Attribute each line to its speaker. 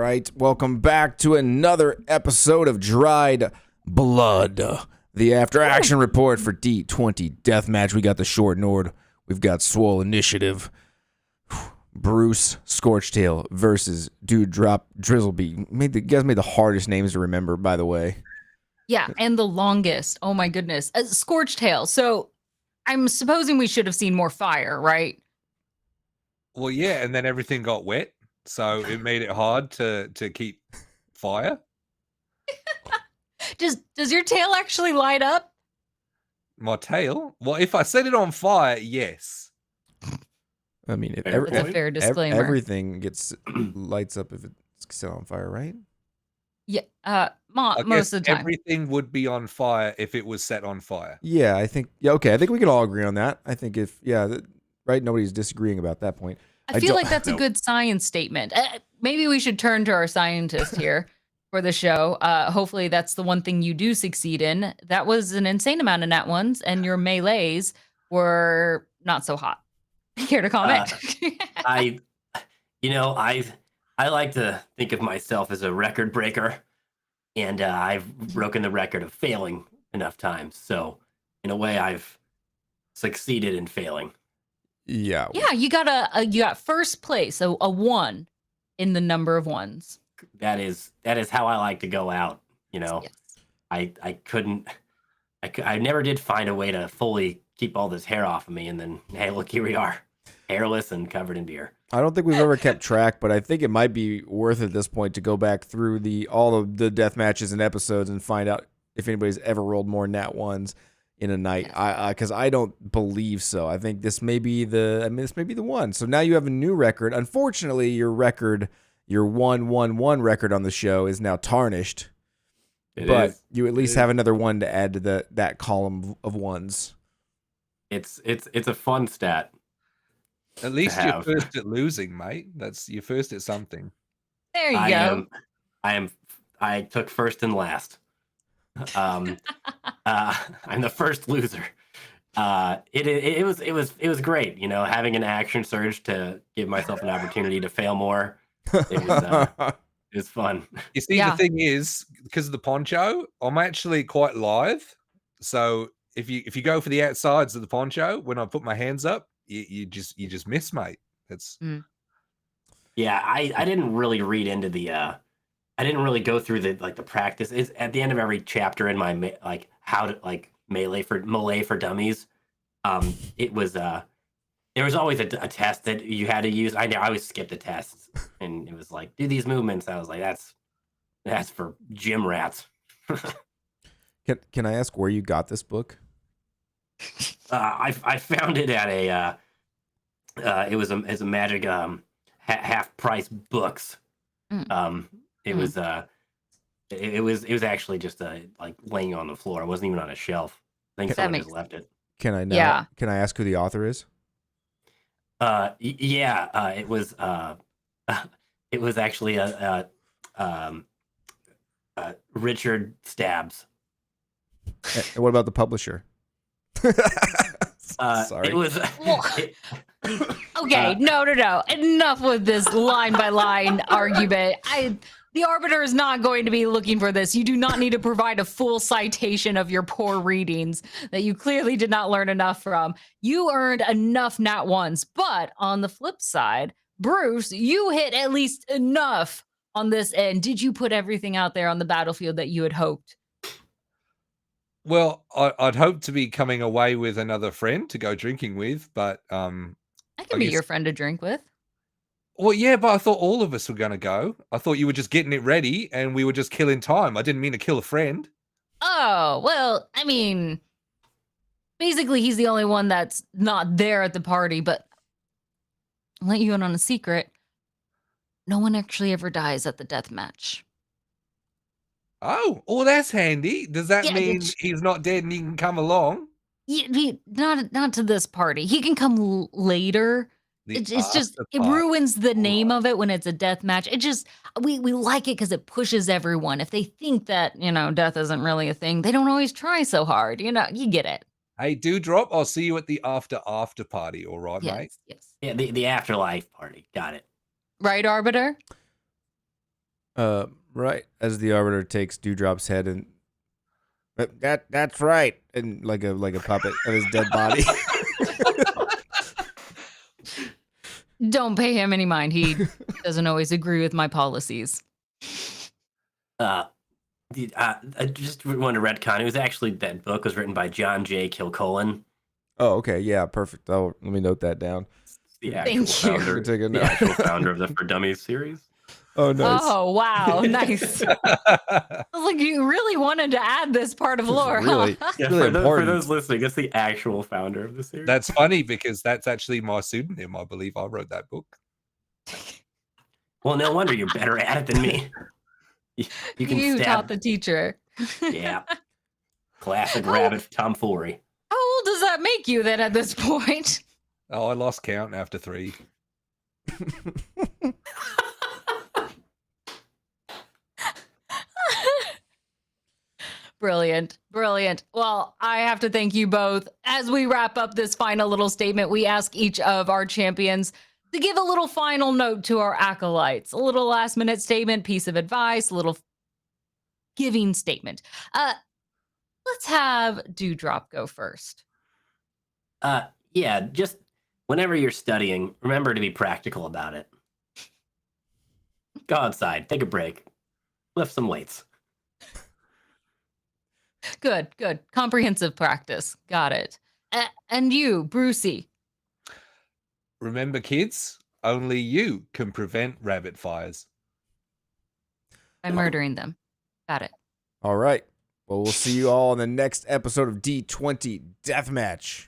Speaker 1: right, welcome back to another episode of Dried Blood, the after-action report for D20 Deathmatch. We got the Short Nord, we've got Swole Initiative, Broose, Scorchtail versus Dewdrop, Drizzleby. You guys made the hardest names to remember, by the way.
Speaker 2: Yeah, and the longest. Oh my goodness. Scorchtail. So I'm supposing we should have seen more fire, right?
Speaker 3: Well, yeah, and then everything got wet, so it made it hard to keep fire.
Speaker 2: Does your tail actually light up?
Speaker 3: My tail? Well, if I set it on fire, yes.
Speaker 1: I mean,
Speaker 2: That's a fair disclaimer.
Speaker 1: Everything lights up if it's set on fire, right?
Speaker 2: Yeah, most of the time.
Speaker 3: Everything would be on fire if it was set on fire.
Speaker 1: Yeah, I think we can all agree on that. I think right, nobody's disagreeing about that point.
Speaker 2: I feel like that's a good science statement. Maybe we should turn to our scientist here for the show. Hopefully that's the one thing you do succeed in. That was an insane amount of nat ones, and your melees were not so hot. Care to comment?
Speaker 4: I like to think of myself as a record breaker, and I've broken the record of failing enough times. So in a way, I've succeeded in failing.
Speaker 1: Yeah.
Speaker 2: Yeah, you got first place, a 1 in the number of ones.
Speaker 4: That is how I like to go out.
Speaker 2: Yes.
Speaker 4: I never did find a way to fully keep all this hair off of me, and then hey, look, here we are, hairless and covered in beer.
Speaker 1: I don't think we've ever kept track, but I think it might be worth at this point to go back through all of the death matches and episodes and find out if anybody's ever rolled more nat ones in a night. Because I don't believe so. I think this may be the one. So now you have a new record. Unfortunately, your 1-1-1 record on the show is now tarnished. You at least have another one to add to that column of ones. It's
Speaker 4: a fun stat.
Speaker 3: At least you're first at losing, mate. You're first at something.
Speaker 2: There you go.
Speaker 4: I took first and last. I'm the first loser. It was great, having an action surge to give myself an opportunity to fail more. It was fun.
Speaker 3: You see, The thing is, because of the poncho, I'm actually quite lithe. So if you go for the outsides of the poncho, when I put my hands up, you just miss, mate.
Speaker 4: Yeah, I didn't really read into I didn't really go through the practice. It's at the end of every chapter in my how to melee for dummies. It was there was always a test that you had to use. I always skipped the tests, and it was like, do these movements. I was like, that's for gym rats.
Speaker 1: Can I ask where you got this book?
Speaker 4: I found it at it was a magic half price books. It was actually just laying on the floor. It wasn't even on a shelf. I think someone just left it.
Speaker 1: Can I ask who the author is?
Speaker 4: It was actually Richard Stabs.
Speaker 1: And what about the publisher? Sorry.
Speaker 4: It was.
Speaker 2: Okay, no. Enough with this line by line argument. The Arbiter is not going to be looking for this. You do not need to provide a full citation of your poor readings that you clearly did not learn enough from. You earned enough nat ones, but on the flip side, Bruce, you hit at least enough on this end. Did you put everything out there on the battlefield that you had hoped?
Speaker 3: Well, I'd hope to be coming away with another friend to go drinking with, but
Speaker 2: I can be your friend to drink with.
Speaker 3: Well, yeah, but I thought all of us were going to go. I thought you were just getting it ready and we were just killing time. I didn't mean to kill a friend.
Speaker 2: Oh, well, I mean, basically he's the only one that's not there at the party, but I'll let you in on a secret. No one actually ever dies at the death match.
Speaker 3: Oh, that's handy. Does that mean he's not dead and he can come along?
Speaker 2: Not to this party. He can come later. It's just, it ruins the name of it when it's a death match. It just, we like it because it pushes everyone. If they think that, death isn't really a thing, they don't always try so hard. You get it.
Speaker 3: Hey, Dewdrop, I'll see you at the after party. All right, mate?
Speaker 4: Yes. Yeah, the afterlife party. Got it.
Speaker 2: Right, Arbiter?
Speaker 1: Right as the arbiter takes Dewdrop's head and that's right, and like a puppet of his dead body.
Speaker 2: Don't pay him any mind. He doesn't always agree with my policies.
Speaker 4: I just wanted to retcon. It was actually that book was written by John J. Kilcullen.
Speaker 1: Oh, okay, yeah, perfect. Oh, let me note that down.
Speaker 4: The actual
Speaker 2: Thank you.
Speaker 4: founder,
Speaker 1: Take a
Speaker 4: the
Speaker 1: note.
Speaker 4: actual founder of the For Dummies series.
Speaker 1: Oh, nice.
Speaker 2: Oh, wow. Nice. I was like, you really wanted to add this part of lore,
Speaker 1: really,
Speaker 2: huh?
Speaker 4: Yeah,
Speaker 1: really
Speaker 4: for
Speaker 1: important.
Speaker 4: those listening, it's the actual founder of the series.
Speaker 3: That's funny because that's actually my pseudonym. I believe I wrote that book.
Speaker 4: Well, no wonder you're better at it than me. You can
Speaker 2: You
Speaker 4: stab.
Speaker 2: taught the teacher.
Speaker 4: Yeah. Classic rabbit tomfoolery.
Speaker 2: How old does that make you then at this point?
Speaker 3: Oh, I lost count after 3.
Speaker 2: Brilliant. Brilliant. Well, I have to thank you both. As we wrap up this final little statement, we ask each of our champions to give a little final note to our acolytes, a little last minute statement, piece of advice, a little giving statement. Let's have Dewdrop go first.
Speaker 4: Yeah, just whenever you're studying, remember to be practical about it. Go outside, take a break, lift some weights.
Speaker 2: Good, good. Comprehensive practice. Got it. And you, Brucey.
Speaker 3: Remember, kids, only you can prevent rabbit fires.
Speaker 2: By murdering them. Got it.
Speaker 1: All right. Well, we'll see you all in the next episode of D20 Deathmatch.